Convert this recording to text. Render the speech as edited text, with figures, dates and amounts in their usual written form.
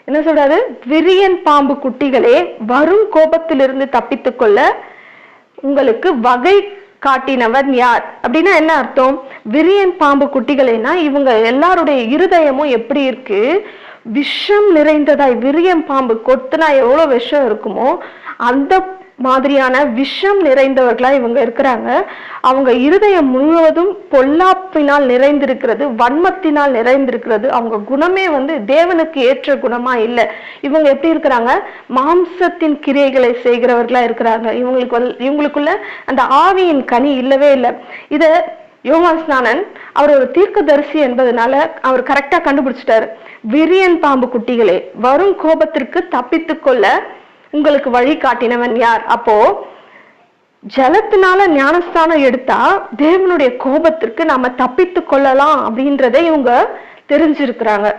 என்ன சொல்றாரு? விரியன் பாம்பு குட்டிகளே, வரும் கோபத்திலிருந்து தப்பித்துக் கொள்ள உங்களுக்கு வகை காட்டினவன் யார்? அப்படின்னா என்ன அர்த்தம்? விரியன் பாம்பு குட்டிகளேனா இவங்க எல்லாருடைய இருதயமும் எப்படி இருக்கு? விஷம் நிறைந்ததாய். விரியன் பாம்பு கொத்துனா எவ்வளவு விஷம் இருக்குமோ அந்த மாதிரியான விஷம் நிறைந்தவர்களா இவங்க இருக்கிறாங்க. அவங்க இருதயம் முழுவதும் பொல்லாப்பினால் நிறைந்திருக்கிறது, வன்மத்தினால் நிறைந்திருக்கிறது. அவங்க குணமே தேவனுக்கு ஏற்ற குணமா இல்லை. இவங்க எப்படி இருக்கிறாங்க? மாம்சத்தின் கிரியைகளை செய்கிறவர்களா இருக்கிறாங்க. இவங்களுக்குள்ள அந்த ஆவியின் கனி இல்லவே இல்லை. இத யோவான் ஸ்நானன் அவர் ஒரு தீர்க்கதரிசி என்பதனால அவர் கரெக்டா கண்டுபிடிச்சிட்டாரு. விரியன் பாம்பு குட்டிகளே, வரும் கோபத்திற்கு தப்பித்துக் கொள்ள உங்களுக்கு வழி காட்டினவன் யார்? அப்போ ஜலத்தினால ஞானஸ்தானம் எடுத்தா தேவனுடைய கோபத்திற்கு நாம தப்பித்து கொள்ளலாம் அப்படின்றதை இவங்க தெரிஞ்சிருக்கிறாங்க.